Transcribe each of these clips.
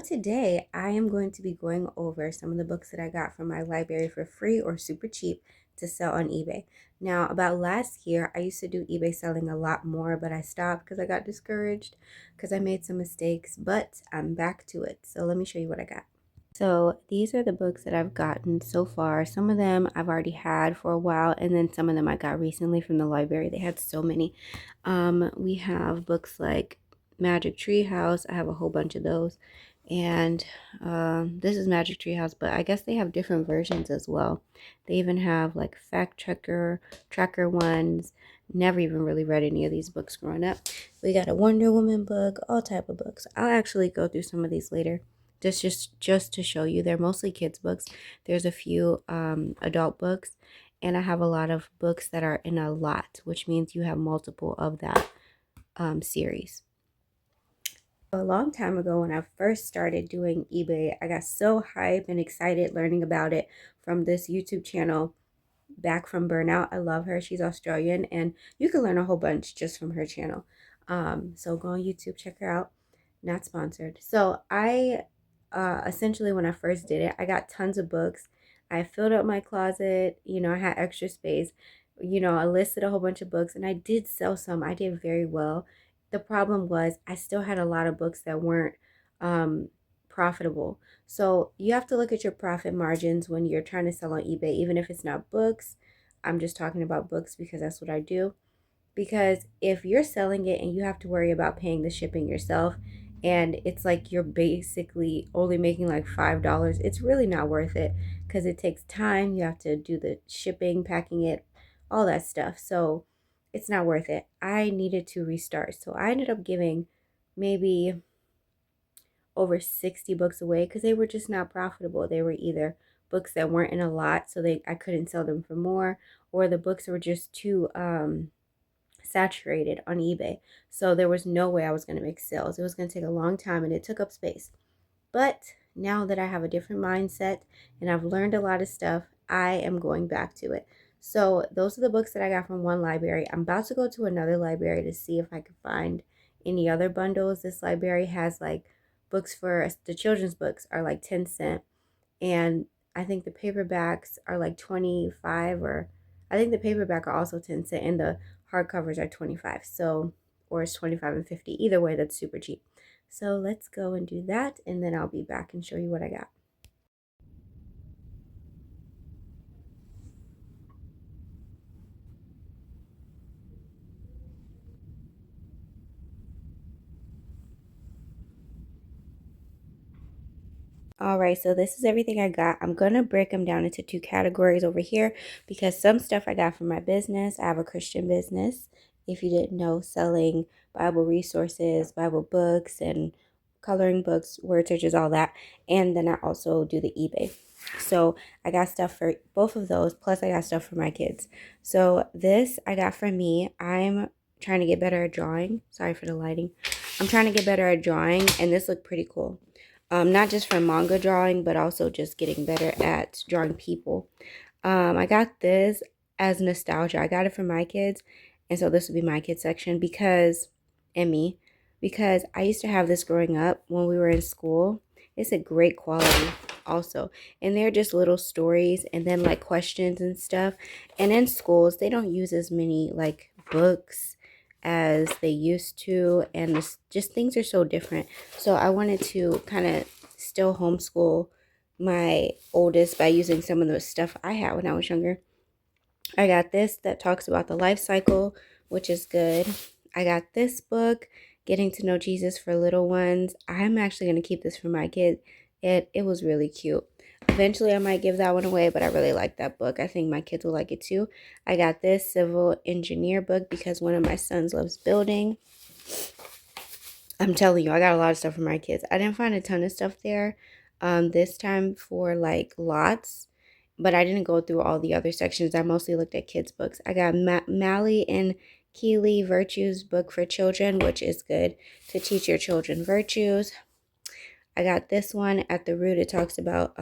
today I am going to be going over some of the books that I got from my library for free or super cheap to sell on eBay. Now, about last year, I used to do eBay selling a lot more, but I stopped because I got discouraged because I made some mistakes, but I'm back to it. So let me show you what I got. So these are the books that I've gotten so far. Some of them I've already had for a while, and then some of them I got recently from the library. They had so many. We have books like Magic Tree House. I have a whole bunch of those. And this is Magic Tree House, but I guess they have different versions as well. They even have like fact tracker ones. Never even really read any of these books growing up. We got a Wonder Woman book, all type of books. I'll actually go through some of these later. Just to show you, they're mostly kids books. There's a few adult books, and I have a lot of books that are in a lot, which means you have multiple of that series. A long time ago, when I first started doing eBay, I got so hyped and excited learning about it from this YouTube channel, Back from Burnout. I love her. She's Australian, and you can learn a whole bunch just from her channel. So go on YouTube, check her out. Not sponsored. So I essentially, when I first did it, I got tons of books. I filled up my closet. I had extra space. I listed a whole bunch of books, and I did sell some. I did very well. The problem was I still had a lot of books that weren't um, profitable. So you have to look at your profit margins when you're trying to sell on eBay, even if it's not books. I'm just talking about books because that's what I do. Because if you're selling it and you have to worry about paying the shipping yourself, and it's like you're basically only making like $5, it's really not worth it because it takes time. You have to do the shipping, packing it, all that stuff. So it's not worth it. I needed to restart. So I ended up giving maybe over 60 books away because they were just not profitable. They were either books that weren't in a lot, so I couldn't sell them for more, or the books were just too saturated on eBay. So there was no way I was going to make sales. It was going to take a long time and it took up space. But now that I have a different mindset and I've learned a lot of stuff, I am going back to it. So those are the books that I got from one library. I'm about to go to another library to see if I can find any other bundles. This library has like books for the children's books are like 10 cents, and I think the paperbacks are like 25, or I think the paperback are also 10 cents and the hardcovers are 25. So, or it's 25 and 50. Either way, that's super cheap. So let's go and do that, and then I'll be back and show you what I got. All right, so this is everything I got. I'm going to break them down into two categories over here because some stuff I got from my business. I have a Christian business, if you didn't know, selling Bible resources, Bible books, and coloring books, word searches, all that. And then I also do the eBay. So I got stuff for both of those, plus I got stuff for my kids. So this I got for me. I'm trying to get better at drawing. Sorry for the lighting. I'm trying to get better at drawing, and this looked pretty cool. Not just for manga drawing, but also just getting better at drawing people. I got this as nostalgia. I got it for my kids, and so this would be my kids section and me, because I used to have this growing up when we were in school. It's a great quality also, and they're just little stories and then like questions and stuff. And in schools, they don't use as many like books as they used to, and just things are so different. So I wanted to kind of still homeschool my oldest by using some of the stuff I had when I was younger. I got this that talks about the life cycle, which is good. I got this book, Getting to Know Jesus for Little Ones. I'm actually going to keep this for my kid. It was really cute. Eventually, I might give that one away, but I really like that book. I think my kids will like it too. I got this civil engineer book because one of my sons loves building. I'm telling you, I got a lot of stuff for my kids. I didn't find a ton of stuff there this time for like lots, but I didn't go through all the other sections. I mostly looked at kids' books. I got Mally and Keeley Virtues book for children, which is good to teach your children virtues. I got this one at the root. It talks about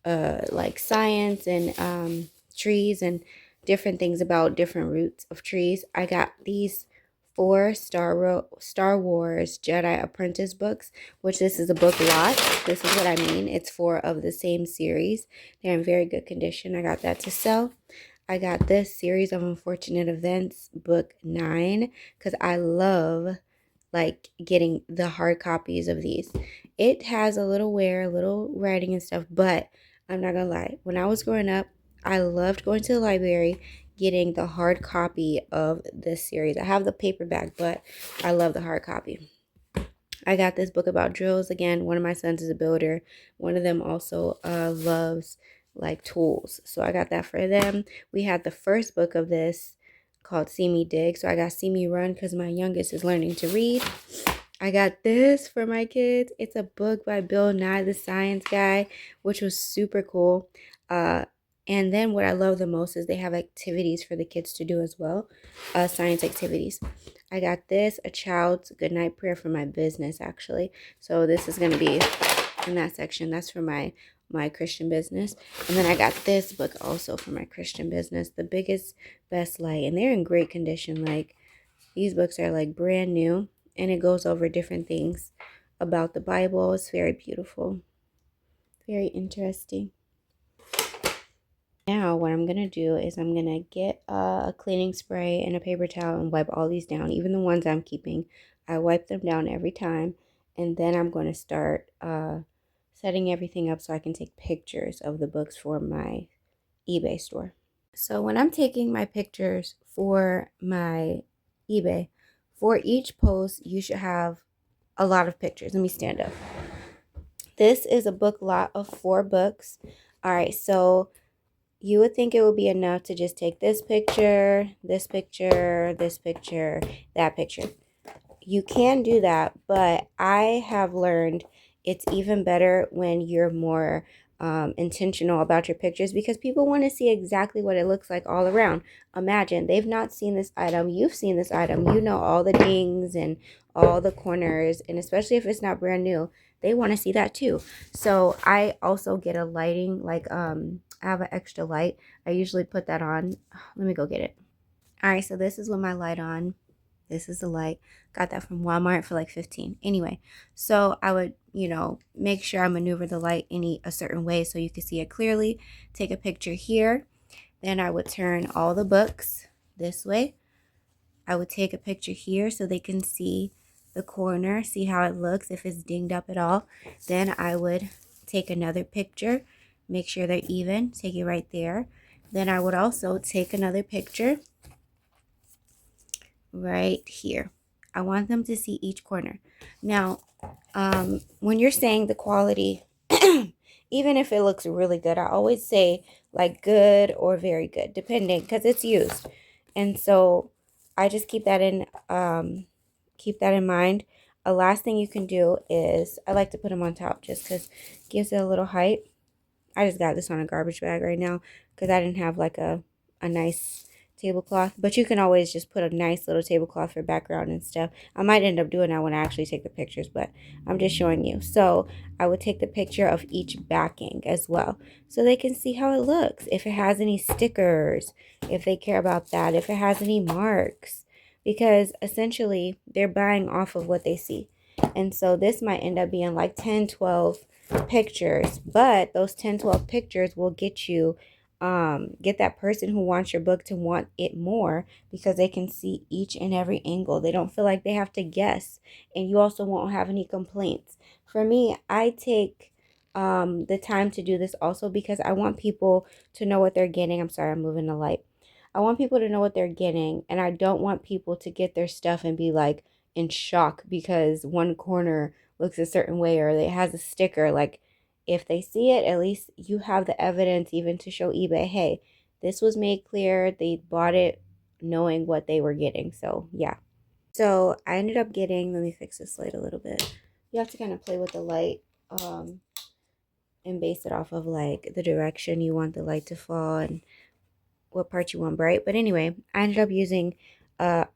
like science and trees and different things about different roots of trees. I got these 4 Star Wars Jedi Apprentice books, which this is a book lot. This is what I mean. It's 4 of the same series. They're in very good condition. I got that to sell. I got this Series of Unfortunate Events book 9 because I love like getting the hard copies of these. It has a little wear, a little writing and stuff, but I'm not gonna lie. When I was growing up, I loved going to the library, getting the hard copy of this series. I have the paperback, but I love the hard copy. I got this book about drills again. One of my sons is a builder. One of them also loves like tools. So I got that for them. We had the first book of this called See Me Dig. So I got See Me Run because my youngest is learning to read. I got this for my kids. It's a book by Bill Nye the Science Guy, which was super cool. And then what I love the most is they have activities for the kids to do as well, science activities. I got this, A Child's Goodnight Prayer for my business, actually. So this is going to be in that section. That's for my Christian business. And then I got this book also for my Christian business, The Biggest Best Light. And they're in great condition. Like, these books are like brand new. And it goes over different things about the Bible. It's very beautiful. Very interesting. Now what I'm going to do is I'm going to get a cleaning spray and a paper towel and wipe all these down. Even the ones I'm keeping, I wipe them down every time. And then I'm going to start setting everything up so I can take pictures of the books for my eBay store. So when I'm taking my pictures for my eBay, for each post, you should have a lot of pictures. Let me stand up. This is a book lot of 4 books. All right, so you would think it would be enough to just take this picture, this picture, this picture, that picture. You can do that, but I have learned it's even better when you're more intentional about your pictures because people want to see exactly what it looks like all around. Imagine they've not seen this item. You've seen this item. You know all the dings and all the corners, and especially if it's not brand new, they want to see that too. So I also get a lighting, like I have an extra light. I usually put that on. Let me go get it. All right, so this is with my light on. This is the light. Got that from Walmart for like 15. Anyway, so I would, make sure I maneuver the light in a certain way so you can see it clearly. Take a picture here. Then I would turn all the books this way. I would take a picture here so they can see the corner, see how it looks, if it's dinged up at all. Then I would take another picture, make sure they're even, take it right there. Then I would also take another picture right here. I want them to see each corner. Now, when you're saying the quality, even if it looks really good, I always say like good or very good, depending, because it's used. And so I just keep that in mind. A last thing you can do is I like to put them on top just because it gives it a little height. I just got this on a garbage bag right now because I didn't have like a nice tablecloth, but you can always just put a nice little tablecloth for background and stuff. I might end up doing that when I actually take the pictures, but I'm just showing you. So I would take the picture of each backing as well so they can see how it looks, if it has any stickers, if they care about that, if it has any marks, because essentially they're buying off of what they see. And so this might end up being like 10, 12 pictures, but those 10, 12 pictures will get you get that person who wants your book to want it more because they can see each and every angle. They don't feel like they have to guess, and you also won't have any complaints. For me, I take the time to do this also because I want people to know what they're getting. I'm sorry, I'm moving the light. I want people to know what they're getting, and I don't want people to get their stuff and be like in shock because one corner looks a certain way or it has a sticker. Like, if they see it, at least you have the evidence even to show eBay, hey, this was made clear. They bought it knowing what they were getting. So, yeah. So, I ended up getting, let me fix this light a little bit. You have to kind of play with the light and base it off of like the direction you want the light to fall and what part you want bright. But anyway, I ended up using not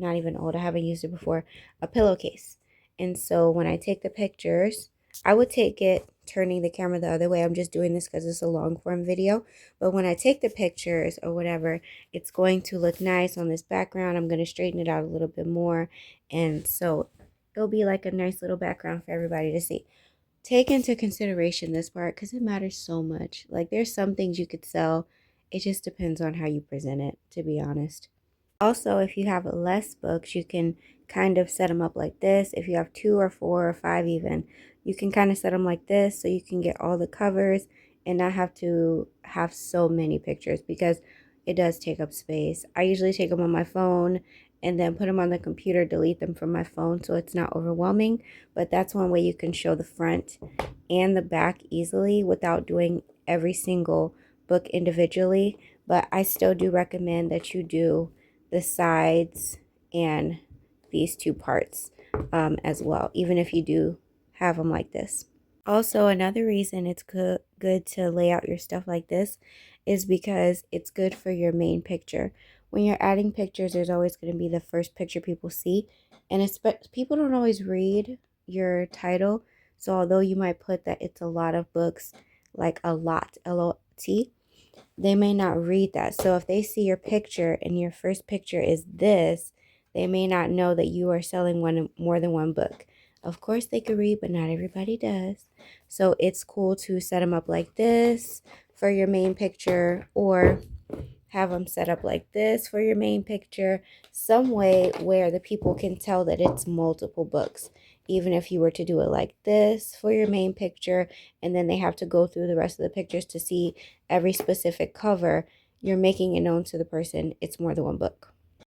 even old, I haven't used it before, a pillowcase. And so when I take the pictures, I would take it turning the camera the other way. I'm just doing this because it's a long form video. But when I take the pictures or whatever, it's going to look nice on this background. I'm going to straighten it out a little bit more. And so it'll be like a nice little background for everybody to see. Take into consideration this part because it matters so much. Like there's some things you could sell. It just depends on how you present it, to be honest. Also, if you have less books, you can kind of set them up like this. If you have 2 or 4 or 5 even, you can kind of set them like this so you can get all the covers and not have to have so many pictures because it does take up space. I usually take them on my phone and then put them on the computer, delete them from my phone so it's not overwhelming. But that's one way you can show the front and the back easily without doing every single book individually. But I still do recommend that you do the sides and these 2 parts as well, even if you do have them like this. Also, another reason it's good to lay out your stuff like this is because it's good for your main picture. When you're adding pictures, there's always going to be the first picture people see, and people don't always read your title. So although you might put that it's a lot of books, like a lot, LOT, they may not read that. So if they see your picture and your first picture is this, they may not know that you are selling more than one book. Of course they could read, but not everybody does. So it's cool to set them up like this for your main picture, or have them set up like this for your main picture, some way where the people can tell that it's multiple books. Even if you were to do it like this for your main picture, and then they have to go through the rest of the pictures to see every specific cover, you're making it known to the person it's more than one book.